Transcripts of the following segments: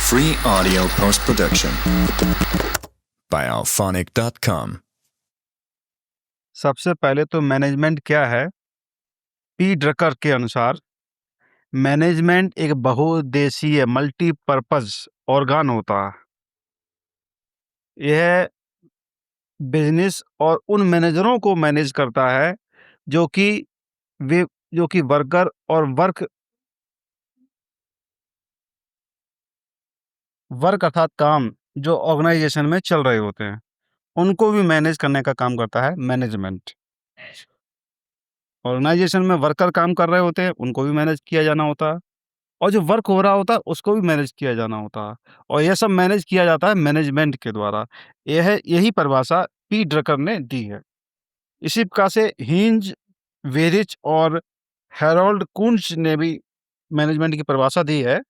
Free audio post-production by alphonic.com. सबसे पहले तो मैनेजमेंट क्या है? पी ड्रकर के अनुसार मैनेजमेंट एक बहुउद्देशीय मल्टीपर्पज ऑर्गन होता है। यह बिजनेस और उन मैनेजरों को मैनेज करता है जो कि वर्कर और वर्क अर्थात काम जो ऑर्गेनाइजेशन में चल रहे होते हैं, उनको भी मैनेज करने का काम करता है मैनेजमेंट। ऑर्गेनाइजेशन में वर्कर काम कर रहे होते हैं, उनको भी मैनेज किया जाना होता है, और जो वर्क हो रहा होता है उसको भी मैनेज किया जाना होता है, और यह सब मैनेज किया जाता है मैनेजमेंट के द्वारा। यही परिभाषा पी ड्रकर ने दी है। इसी प्रकार से हिंज, वेरिच और हैरोल्ड कुंज ने भी मैनेजमेंट की परिभाषा दी है।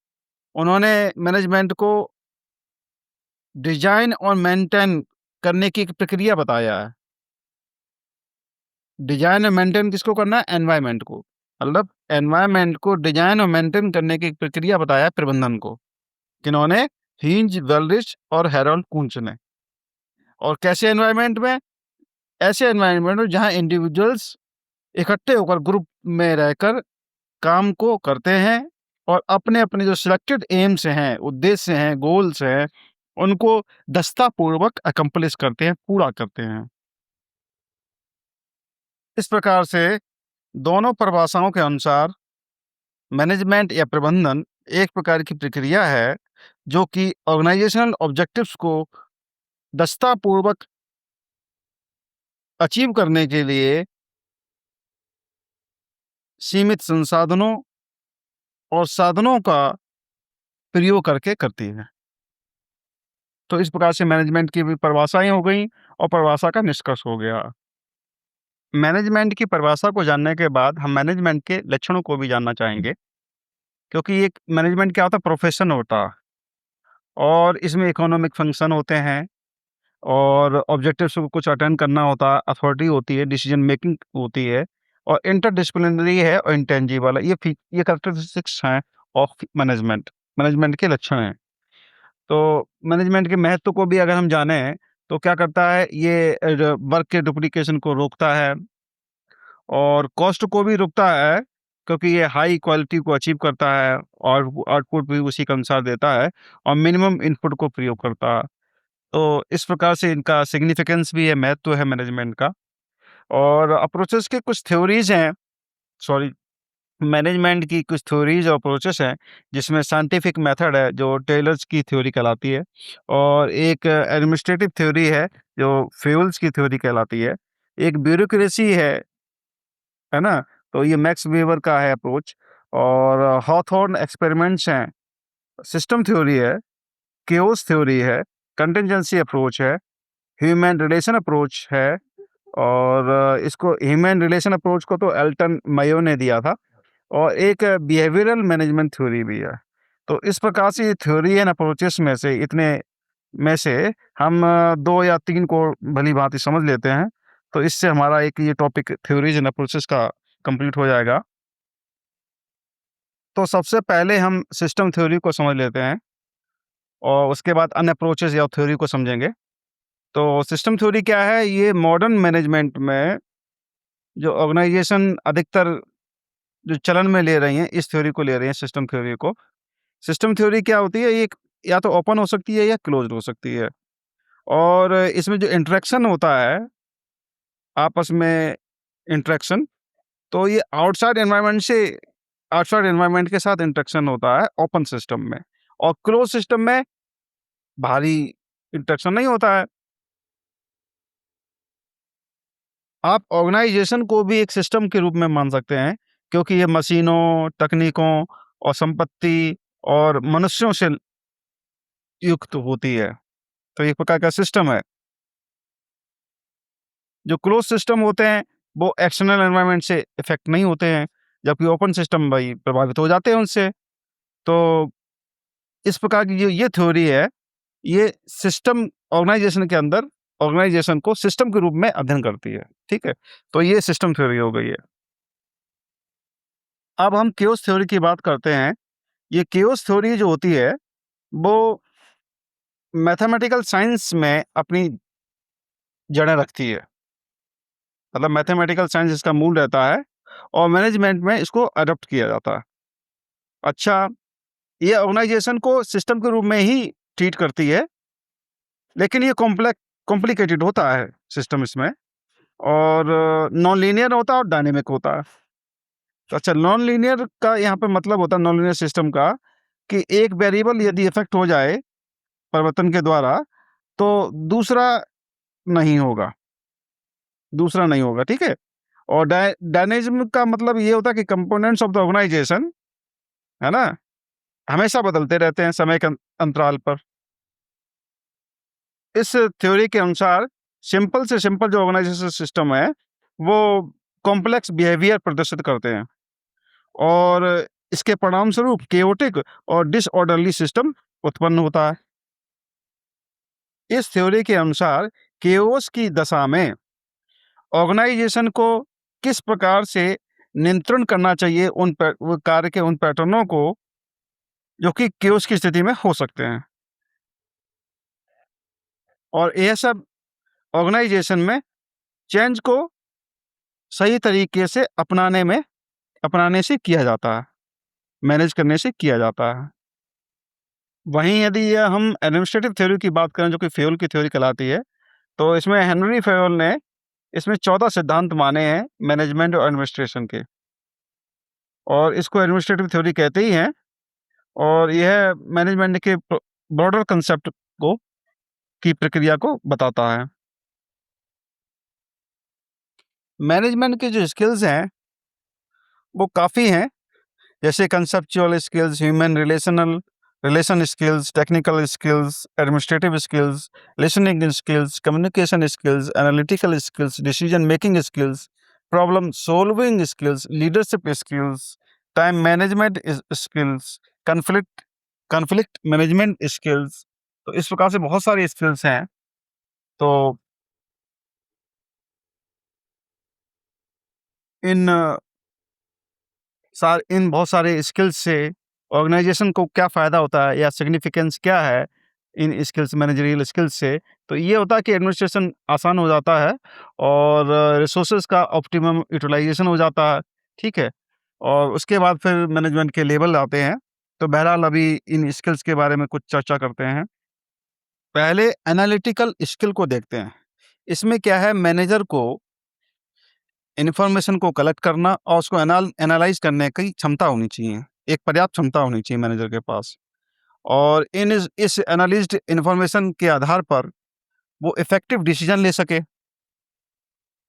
उन्होंने मैनेजमेंट को डिजाइन और मेंटेन करने की एक प्रक्रिया बताया है। डिजाइन और मेंटेन किसको करना है? एनवायरमेंट को। मतलब एनवायरमेंट को डिजाइन और मेंटेन करने की एक प्रक्रिया बताया है प्रबंधन को। किन्होंने? हिंज, वेलरिच और हैरोल्ड कुंज ने। और कैसे एनवायरमेंट में? ऐसे एनवायरमेंट में जहां इंडिविजुअल्स इकट्ठे होकर ग्रुप में रहकर काम को करते हैं और अपने अपने जो सिलेक्टेड एम्स हैं, उद्देश्य हैं, गोल्स हैं, उनको दक्षतापूर्वक अकम्प्लिश करते हैं, पूरा करते हैं। इस प्रकार से दोनों परिभाषाओं के अनुसार मैनेजमेंट या प्रबंधन एक प्रकार की प्रक्रिया है जो कि ऑर्गेनाइजेशनल ऑब्जेक्टिव्स को दक्षतापूर्वक अचीव करने के लिए सीमित संसाधनों और साधनों का प्रयोग करके करती है। तो इस प्रकार से मैनेजमेंट की भी परिभाषाएं हो गई और परिभाषा का निष्कर्ष हो गया। मैनेजमेंट की परिभाषा को जानने के बाद हम मैनेजमेंट के लक्षणों को भी जानना चाहेंगे, क्योंकि एक मैनेजमेंट क्या होता है? प्रोफेशन होता है, और इसमें इकोनॉमिक फंक्शन होते हैं और ऑब्जेक्टिव्स को कुछ अटेंड करना होता है, अथॉरिटी होती है, डिसीजन मेकिंग होती है, और इंटरडिसिप्लिनरी है और इंटेंजिबल है। ये कैरेक्टरिस्टिक्स हैं ऑफ मैनेजमेंट के लक्षण हैं। तो मैनेजमेंट के महत्व को भी अगर हम जानें तो क्या करता है? ये वर्क के डुप्लीकेशन को रोकता है और कॉस्ट को भी रोकता है, क्योंकि ये हाई क्वालिटी को अचीव करता है और आउटपुट भी उसी के अनुसार देता है, और मिनिमम इनपुट को प्रयोग करता है। तो इस प्रकार से इनका सिग्निफिकेंस भी है, महत्व है मैनेजमेंट का। और अप्रोचेस के कुछ थ्योरीज हैं, मैनेजमेंट की कुछ थ्योरीज और अप्रोचेस हैं, जिसमें साइंटिफिक मेथड है जो टेलर्स की थ्योरी कहलाती है, और एक एडमिनिस्ट्रेटिव थ्योरी है जो फेवल्स की थ्योरी कहलाती है, एक ब्यूरोक्रेसी है ना, तो ये मैक्स वेबर का है अप्रोच, और हॉथॉर्न एक्सपेरिमेंट्स हैं, सिस्टम थ्योरी है, केओस थ्योरी है, कंटिजेंसी अप्रोच है, ह्यूमन रिलेशन अप्रोच है, और इसको ह्यूमन रिलेशन अप्रोच को तो एल्टन मेयो ने दिया था, और एक बिहेवियरल मैनेजमेंट थ्योरी भी है। तो इस प्रकार से ये थ्योरी एंड अप्रोचेस में से में से हम 2 या 3 को भली-भांति समझ लेते हैं, तो इससे हमारा एक ये टॉपिक थ्योरीज एंड अप्रोचेस का कंप्लीट हो जाएगा। तो सबसे पहले हम सिस्टम थ्योरी को समझ लेते हैं और उसके बाद अन्य अप्रोचेस या थ्योरी को समझेंगे। तो सिस्टम थ्योरी क्या है? ये मॉडर्न मैनेजमेंट में जो ऑर्गेनाइजेशन अधिकतर जो चलन में ले रही हैं, इस थ्योरी को ले रही हैं, सिस्टम थ्योरी को। सिस्टम थ्योरी क्या होती है? ये या तो ओपन हो सकती है या क्लोज्ड हो सकती है, और इसमें जो इंटरेक्शन होता है, आपस में इंटरेक्शन, तो ये आउटसाइड एनवायरनमेंट के साथ इंटरेक्शन होता है ओपन सिस्टम में, और क्लोज सिस्टम में भारी इंटरेक्शन नहीं होता है। आप ऑर्गेनाइजेशन को भी एक सिस्टम के रूप में मान सकते हैं, क्योंकि ये मशीनों, तकनीकों और संपत्ति और मनुष्यों से युक्त होती है, तो एक प्रकार का सिस्टम है। जो क्लोज सिस्टम होते हैं वो एक्सटर्नल एनवायरनमेंट से इफेक्ट नहीं होते हैं, जबकि ओपन सिस्टम भाई प्रभावित हो जाते हैं उनसे। तो इस प्रकार की जो ये थ्योरी है, ये सिस्टम ऑर्गेनाइजेशन के अंदर ऑर्गेनाइजेशन को सिस्टम के रूप में अध्ययन करती है। ठीक है, तो ये सिस्टम थ्योरी हो गई है। अब हम केओस थ्योरी की बात करते हैं। ये केओस थ्योरी जो होती है, वो मैथमेटिकल साइंस में अपनी जड़ें रखती है। मतलब मैथमेटिकल साइंस इसका मूल रहता है और मैनेजमेंट में इसको अडॉप्ट किया जाता है। अच्छा, ये ऑर्गेनाइजेशन को सिस्टम के रूप में ही ट्रीट करती है, लेकिन ये कॉम्प्लिकेटेड होता है सिस्टम इसमें, और नॉन लीनियर होता है और डायनेमिक होता है। तो अच्छा, नॉन लीनियर का यहाँ पे मतलब होता है, नॉन लीनियर सिस्टम का, कि एक वेरिएबल यदि इफेक्ट हो जाए परिवर्तन के द्वारा, तो दूसरा नहीं होगा, ठीक है? और डायनेमिज्म का मतलब ये होता है कि कंपोनेंट्स ऑफ द ऑर्गेनाइजेशन, है ना, हमेशा बदलते रहते हैं समय के अंतराल पर। इस थ्योरी के अनुसार सिंपल से सिंपल जो ऑर्गेनाइजेशन सिस्टम है, वो कॉम्प्लेक्स बिहेवियर प्रदर्शित करते हैं, और इसके परिणाम स्वरूप केओटिक और डिसऑर्डरली सिस्टम उत्पन्न होता है। इस थ्योरी के अनुसार केओस की दशा में ऑर्गेनाइजेशन को किस प्रकार से नियंत्रण करना चाहिए वो कार्य के उन पैटर्नों को जो कि केओस की स्थिति में हो सकते हैं, और यह सब ऑर्गेनाइजेशन में चेंज को सही तरीके से अपनाने से किया जाता है, मैनेज करने से किया जाता है। वहीं यदि हम एडमिनिस्ट्रेटिव थ्योरी की बात करें, जो कि फेयोल की थ्योरी कहलाती है, तो इसमें हेनरी फेयोल ने इसमें 14 सिद्धांत माने हैं मैनेजमेंट और एडमिनिस्ट्रेशन के, और इसको एडमिनिस्ट्रेटिव थ्योरी कहते ही हैं, और यह मैनेजमेंट के ब्रॉडर कंसेप्ट को की प्रक्रिया को बताता है। मैनेजमेंट के जो स्किल्स हैं वो काफ़ी हैं, जैसे conceptual skills, human relation skills, technical skills, administrative skills, listening skills, communication skills, analytical skills, decision making skills, problem solving skills, leadership skills, time management skills, conflict management skills. तो इस प्रकार से बहुत सारे स्किल्स हैं। तो इन इन बहुत सारे स्किल्स से ऑर्गेनाइजेशन को क्या फ़ायदा होता है या सिग्निफिकेंस क्या है इन स्किल्स, मैनेजरियल स्किल्स से? तो ये होता है कि एडमिनिस्ट्रेशन आसान हो जाता है, और रिसोर्सेज का ऑप्टिमम यूटिलाइजेशन हो जाता है, ठीक है? और उसके बाद फिर मैनेजमेंट के लेवल आते हैं। तो बहरहाल अभी इन स्किल्स के बारे में कुछ चर्चा करते हैं। पहले एनालिटिकल स्किल को देखते हैं। इसमें क्या है, मैनेजर को इन्फॉर्मेशन को कलेक्ट करना और उसको एनालाइज करने की क्षमता होनी चाहिए, एक पर्याप्त क्षमता होनी चाहिए मैनेजर के पास, और इस एनालिज्ड इन्फॉर्मेशन के आधार पर वो इफेक्टिव डिसीजन ले सके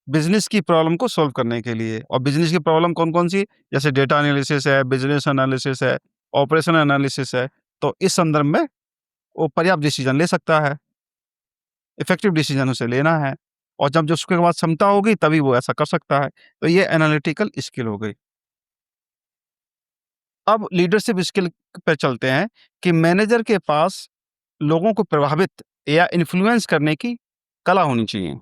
बिजनेस की प्रॉब्लम को सॉल्व करने के लिए। और बिजनेस की प्रॉब्लम कौन कौन सी, जैसे डेटा एनालिसिस है, बिजनेस एनालिसिस है, ऑपरेशन एनालिसिस है। तो इस संदर्भ में वो पर्याप्त डिसीजन ले सकता है, इफेक्टिव डिसीजन उसे लेना है, और जब उसके पास क्षमता होगी तभी वो ऐसा कर सकता है। तो ये एनालिटिकल स्किल हो गई। अब लीडरशिप स्किल पे चलते हैं कि मैनेजर के पास लोगों को प्रभावित या इन्फ्लुएंस करने की कला होनी चाहिए,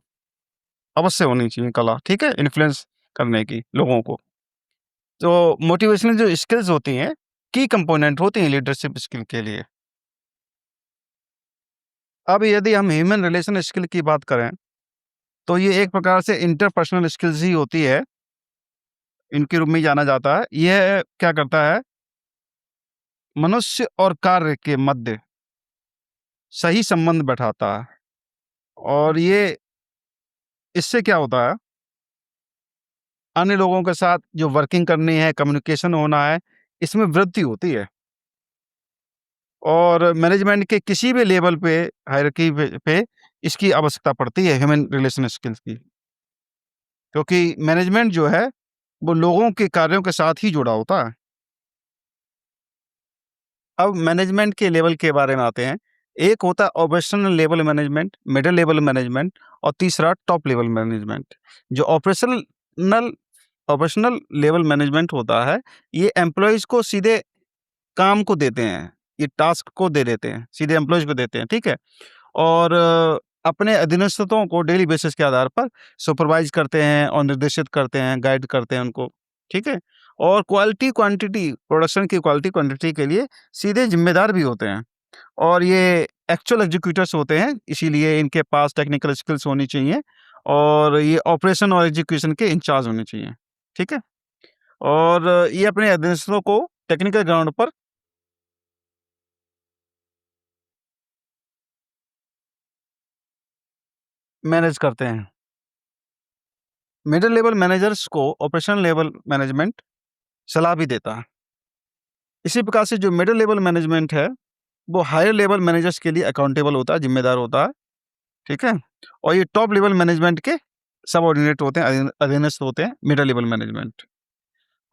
अवश्य होनी चाहिए कला, ठीक है? इन्फ्लुएंस करने की लोगों को। तो मोटिवेशनल जो स्किल्स होती हैं, की कंपोनेंट होती हैं लीडरशिप स्किल के लिए। अब यदि हम ह्यूमन रिलेशन स्किल की बात करें, तो ये एक प्रकार से इंटरपर्सनल स्किल्स ही होती है, इनके रूप में जाना जाता है। यह क्या करता है, मनुष्य और कार्य के मध्य सही संबंध बैठाता है, और ये इससे क्या होता है, अन्य लोगों के साथ जो वर्किंग करनी है, कम्युनिकेशन होना है, इसमें वृद्धि होती है, और मैनेजमेंट के किसी भी लेवल पे, हायरार्की पे इसकी आवश्यकता पड़ती है, ह्यूमन रिलेशन स्किल्स की, क्योंकि मैनेजमेंट जो है वो लोगों के कार्यों के साथ ही जुड़ा होता है। अब मैनेजमेंट के लेवल के बारे में आते हैं। एक होता है operational level management, middle level management, और तीसरा टॉप लेवल मैनेजमेंट। जो ऑपरेशनल लेवल मैनेजमेंट होता है, ये एम्प्लॉइज़ को सीधे काम को देते हैं, ये टास्क को दे देते हैं, सीधे एम्प्लॉइज़ को देते हैं, ठीक है? और अपने अधीनस्थों को डेली बेसिस के आधार पर सुपरवाइज़ करते हैं और निर्देशित करते हैं, गाइड करते हैं उनको, ठीक है? और क्वालिटी क्वांटिटी, प्रोडक्शन की क्वालिटी क्वांटिटी के लिए सीधे ज़िम्मेदार भी होते हैं। और ये एक्चुअल एग्जीक्यूटर्स होते हैं, इसीलिए इनके पास टेक्निकल स्किल्स होनी चाहिए और ये ऑपरेशन और एग्जीक्यूशन के इंचार्ज होने चाहिए, ठीक है? और ये अपने अधीनस्थों को टेक्निकल ग्राउंड पर मैनेज करते हैं। मिडल लेवल मैनेजर्स को ऑपरेशनल लेवल मैनेजमेंट सलाह भी देता है। इसी प्रकार से जो मिडल लेवल मैनेजमेंट है, वो हायर लेवल मैनेजर्स के लिए अकाउंटेबल होता है, जिम्मेदार होता है, ठीक है? और ये टॉप लेवल मैनेजमेंट के सबऑर्डिनेट होते हैं, अधीनस्थ होते हैं, मिडल लेवल मैनेजमेंट।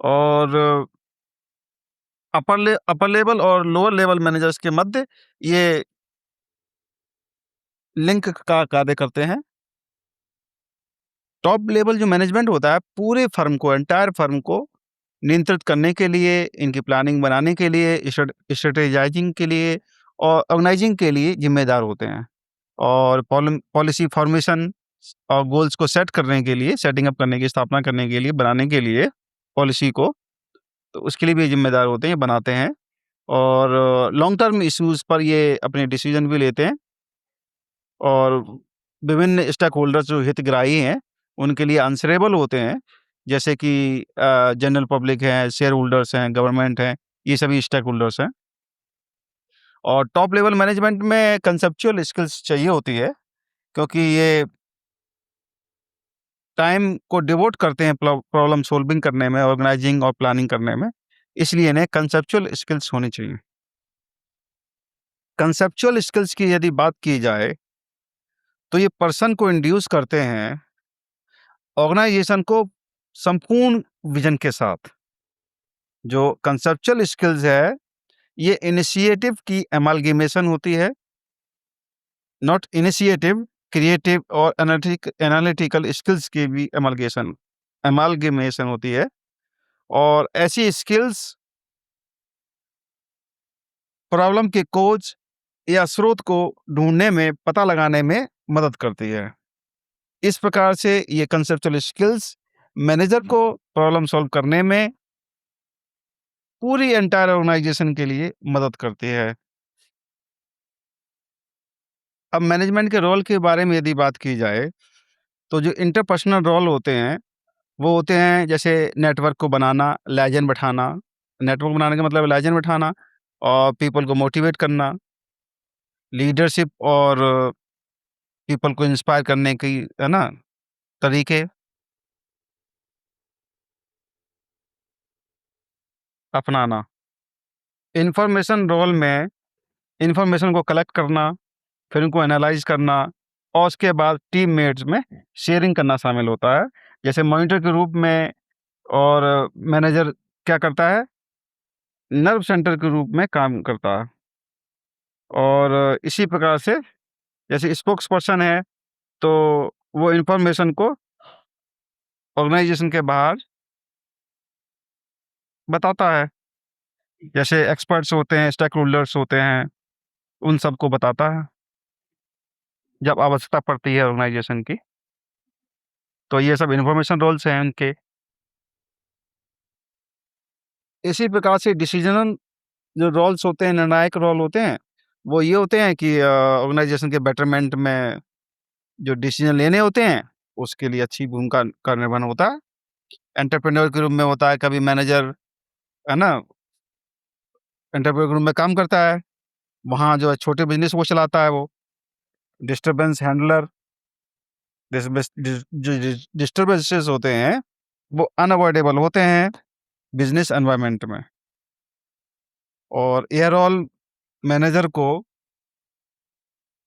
और अपर लेवल और लोअर लेवल मैनेजर्स के मध्य ये लिंक का कार्य करते हैं। टॉप लेवल जो मैनेजमेंट होता है, पूरे फर्म को, एंटायर फर्म को नियंत्रित करने के लिए, इनकी प्लानिंग बनाने के लिए, स्ट्रेटेजाइजिंग के लिए और ऑर्गेनाइजिंग के लिए जिम्मेदार होते हैं। और पॉलिसी फॉर्मेशन और गोल्स को सेट करने के लिए, सेटिंग अप करने की, स्थापना करने के लिए, बनाने के लिए पॉलिसी को, तो उसके लिए भी जिम्मेदार होते हैं, बनाते हैं। और लॉन्ग टर्म इश्यूज पर ये अपने डिसीजन भी लेते हैं और विभिन्न स्टेक होल्डर्स जो हितग्राही हैं, उनके लिए आंसरेबल होते हैं, जैसे कि जनरल पब्लिक है, शेयर होल्डर्स हैं, गवर्नमेंट है, ये सभी स्टेक होल्डर्स हैं। और टॉप लेवल मैनेजमेंट में कंसेप्चुअल स्किल्स चाहिए होती है, क्योंकि ये टाइम को डिवोट करते हैं प्रॉब्लम सॉल्विंग करने में, ऑर्गेनाइजिंग और प्लानिंग करने में, इसलिए इन्हें कंसेप्चुअल स्किल्स होनी चाहिए। कंसेप्चुअल स्किल्स की यदि बात की जाए, तो ये पर्सन को इंड्यूस करते हैं ऑर्गेनाइजेशन को संपूर्ण विजन के साथ। जो कंसेप्चुअल स्किल्स है, ये इनिशिएटिव की एमालगेमेशन होती है, नॉट इनिशिएटिव, क्रिएटिव और एनालिटिकल स्किल्स की भी एमालगेमेशन होती है। और ऐसी स्किल्स प्रॉब्लम के कोज या स्रोत को ढूंढने में, पता लगाने में मदद करती है। इस प्रकार से ये कंसेप्चुअल स्किल्स मैनेजर को प्रॉब्लम सॉल्व करने में पूरी एंटायर ऑर्गेनाइजेशन के लिए मदद करती है। अब मैनेजमेंट के रोल के बारे में यदि बात की जाए, तो जो इंटरपर्सनल रोल होते हैं, वो होते हैं जैसे नेटवर्क को बनाना, लाइजन बैठाना। नेटवर्क बनाने का मतलब लाइजन बैठाना और पीपल को मोटिवेट करना, लीडरशिप और पीपल को इंस्पायर करने की, है ना, तरीके अपनाना। इंफॉर्मेशन रोल में इंफॉर्मेशन को कलेक्ट करना, फिर उनको एनालाइज करना और उसके बाद टीममेट्स में शेयरिंग करना शामिल होता है। जैसे मॉनिटर के रूप में, और मैनेजर क्या करता है, नर्व सेंटर के रूप में काम करता है। और इसी प्रकार से जैसे स्पोक्स पर्सन है, तो वो इंफॉर्मेशन को ऑर्गेनाइजेशन के बाहर बताता है। जैसे एक्सपर्ट्स होते हैं, स्टेक होल्डर्स होते हैं, उन सबको बताता है जब आवश्यकता पड़ती है ऑर्गेनाइजेशन की। तो ये सब इंफॉर्मेशन रोल्स हैं उनके। इसी प्रकार से डिसीजन जो रोल्स होते हैं, निर्णायक रोल होते हैं, वो ये होते हैं कि ऑर्गेनाइजेशन के बेटरमेंट में जो डिसीजन लेने होते हैं, उसके लिए अच्छी भूमिका का निर्वहन होता है। एंटरप्रेन्योर के रूप में होता है, कभी मैनेजर, है ना, एंटरप्रेन्योर के रूप में काम करता है, वहाँ जो है छोटे बिजनेस को चलाता है वो। डिस्टर्बेंस हैंडलर, जो डिस्टर्बेंसेस होते हैं, वो अनअवॉइडेबल होते हैं बिजनेस एनवायरनमेंट में। और एयरऑल मैनेजर को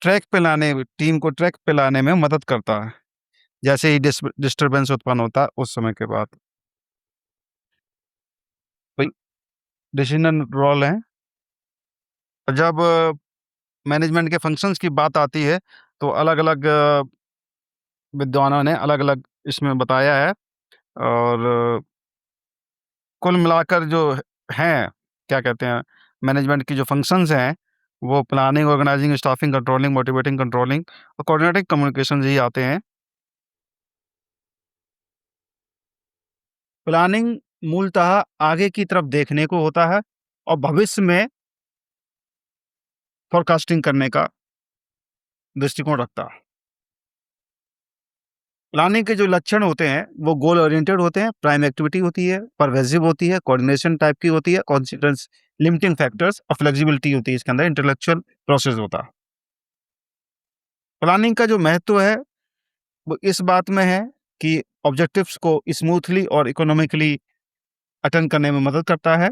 टीम को ट्रैक पे लाने में मदद करता है, जैसे ही डिस्टर्बेंस उत्पन्न होता है उस समय के बाद। तो डिसीजन रोल है। जब मैनेजमेंट के फंक्शंस की बात आती है, तो अलग-अलग विद्वानों ने अलग-अलग इसमें बताया है। और कुल मिलाकर जो हैं, क्या कहते हैं, मैनेजमेंट की जो फंक्शंस हैं, वो planning, organizing, staffing, controlling, motivating, controlling और कोऑर्डिनेटिंग कम्युनिकेशंस ही आते हैं। प्लानिंग मूलतः आगे की तरफ देखने को होता है और भविष्य में फोरकास्टिंग करने का दृष्टिकोण रखता है। प्लानिंग के जो लक्षण होते हैं वो गोल ओरिएंटेड होते हैं, प्राइम एक्टिविटी होती है, परवेसिव होती है, कोऑर्डिनेशन टाइप की होती है, कॉन्सिडरेंस लिमिटिंग फैक्टर्स और फ्लेक्सिबिलिटी होती है, इसके अंदर इंटेलेक्चुअल प्रोसेस होता है। प्लानिंग का जो महत्व है वो इस बात में है कि ऑब्जेक्टिव्स को स्मूथली और इकोनॉमिकली अटेंड करने में मदद करता है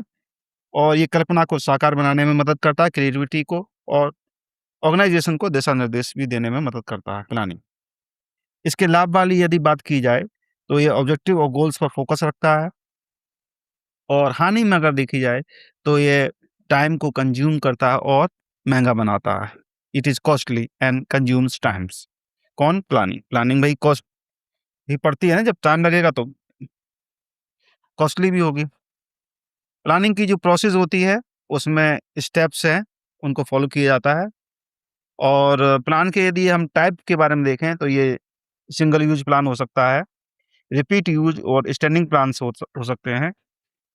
और ये कल्पना को साकार बनाने में मदद करता है, क्रिएटिविटी को और ऑर्गेनाइजेशन को दिशा निर्देश भी देने में मदद करता है प्लानिंग। इसके लाभ वाली यदि बात की जाए तो ये ऑब्जेक्टिव और गोल्स पर फोकस रखता है और हानि में अगर देखी जाए तो ये टाइम को कंज्यूम करता है और महंगा बनाता है। It is costly and consumes times. कौन? प्लानिंग भाई कॉस्ट ही पड़ती है ना, जब टाइम लगेगा तो कॉस्टली भी होगी। प्लानिंग की जो प्रोसेस होती है उसमें स्टेप्स हैं, उनको फॉलो किया जाता है और प्लान के यदि हम टाइप के बारे में देखें तो ये सिंगल यूज प्लान हो सकता है, रिपीट यूज और स्टैंडिंग प्लान हो सकते हैं।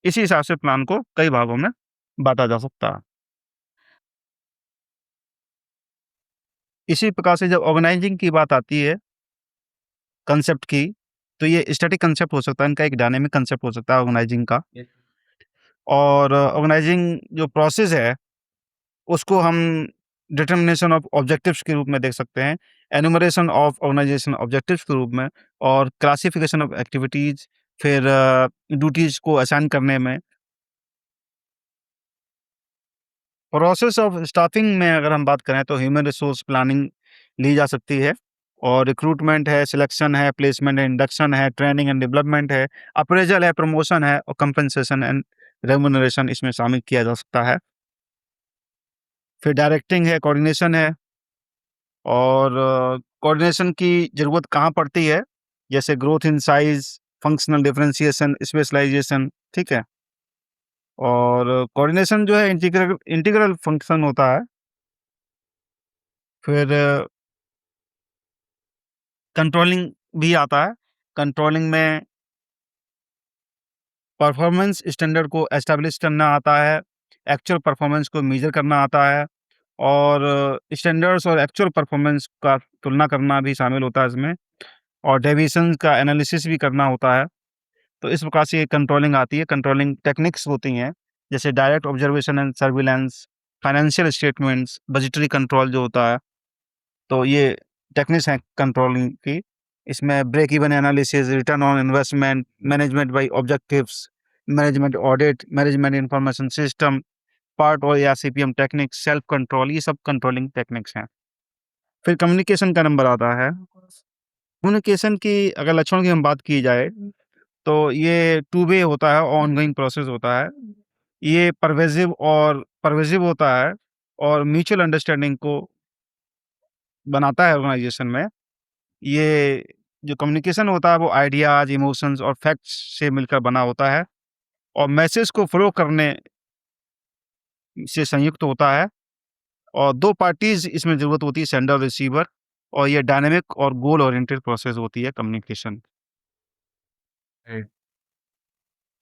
इसी हिसाब से प्लान को कई भागों में बांटा जा सकता है। इसी प्रकार से जब ऑर्गेनाइजिंग की बात आती है कंसेप्ट की, तो ये स्टैटिक कंसेप्ट हो सकता है, इनका एक डायनेमिक कंसेप्ट हो सकता है ऑर्गेनाइजिंग का। और ऑर्गेनाइजिंग जो प्रोसेस है उसको हम डिटर्मिनेशन ऑफ ऑब्जेक्टिव्स के रूप में देख सकते हैं, एनुमरेशन ऑफ ऑर्गेनाइजेशन ऑब्जेक्टिव्स के रूप में और क्लासिफिकेशन ऑफ एक्टिविटीज, फिर ड्यूटीज को असाइन करने में। प्रोसेस ऑफ स्टाफिंग में अगर हम बात करें तो ह्यूमन रिसोर्स प्लानिंग ली जा सकती है और रिक्रूटमेंट है, सिलेक्शन है, प्लेसमेंट है, इंडक्शन है, ट्रेनिंग एंड डेवलपमेंट है, अप्रेजल है, प्रमोशन है और कंपनसेशन एंड रेम्यूनरेशन इसमें शामिल किया जा सकता है। फिर डायरेक्टिंग है, कोऑर्डिनेशन है और कोऑर्डिनेशन की ज़रूरत कहाँ पड़ती है, जैसे growth in size, functional differentiation, specialization, ठीक है। और कोऑर्डिनेशन जो है इंटीग्रल फंक्शन होता है। फिर कंट्रोलिंग भी आता है। कंट्रोलिंग में परफॉर्मेंस स्टैंडर्ड को एस्टैब्लिश करना आता है, एक्चुअल परफॉर्मेंस को मेजर करना आता है और स्टैंडर्ड्स और एक्चुअल परफॉर्मेंस का तुलना करना भी शामिल होता है इसमें और डेविएशंस का एनालिसिस भी करना होता है। तो इस प्रकार से ये कंट्रोलिंग आती है। कंट्रोलिंग टेक्निक्स होती हैं जैसे direct observation and surveillance, financial statements, budgetary control जो होता है। तो ये टेक्निक्स हैं कंट्रोलिंग की। इसमें break even analysis, return on investment, management by objectives, management audit, management information system, part और या सीपीएम टेक्निक्स, सेल्फ कंट्रोल, ये सब कंट्रोलिंग टेक्निक्स हैं। फिर कम्युनिकेशन का नंबर आता है। कम्युनिकेशन की अगर लक्षणों की हम बात की जाए तो ये टू वे होता है, ऑनगोइंग प्रोसेस होता है। ये परवेसिव होता है और म्यूचुअल अंडरस्टैंडिंग को बनाता है ऑर्गेनाइजेशन में। ये जो कम्युनिकेशन होता है वो आइडियाज, इमोशंस और फैक्ट्स से मिलकर बना होता है और मैसेज को फ्लो करने से संयुक्त होता है और दो पार्टीज इसमें जरूरत होती है, सेंडर और रिसीवर, और ये डायनेमिक और गोल ओरिएंटेड प्रोसेस होती है कम्युनिकेशन।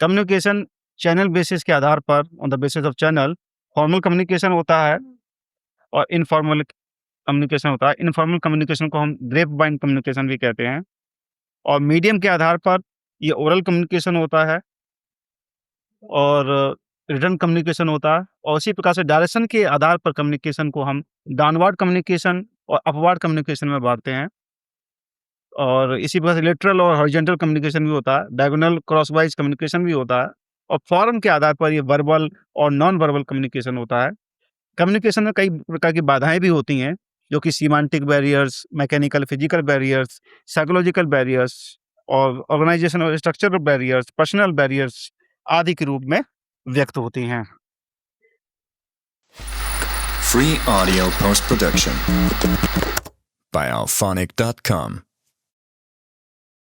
कम्युनिकेशन चैनल बेसिस के आधार पर, on the basis of channel, formal communication होता है और इनफॉर्मल कम्युनिकेशन होता है। इनफॉर्मल कम्युनिकेशन को हम ग्रेप वाइन कम्युनिकेशन भी कहते हैं और मीडियम के आधार पर ये ओरल कम्युनिकेशन होता है और रिटर्न कम्युनिकेशन होता है और उसी प्रकार से डायरेक्शन के आधार पर कम्युनिकेशन को हम डाउनवर्ड कम्युनिकेशन और अपवर्ड कम्युनिकेशन में बांटते हैं और इसी प्रकार से लेटरल और हॉरिजॉन्टल कम्युनिकेशन भी होता है, डायगोनल क्रॉसवाइज कम्युनिकेशन भी होता है और फॉर्म के आधार पर ये वर्बल और नॉन वर्बल कम्युनिकेशन होता है। कम्युनिकेशन में कई प्रकार की बाधाएं भी होती हैं जो कि semantic barriers, mechanical physical barriers, psychological barriers और ऑर्गेनाइजेशन और स्ट्रक्चरल बैरियर्स, पर्सनल बैरियर्स आदि के रूप में व्यक्त होती हैं। Free audio post production by alphonic.com.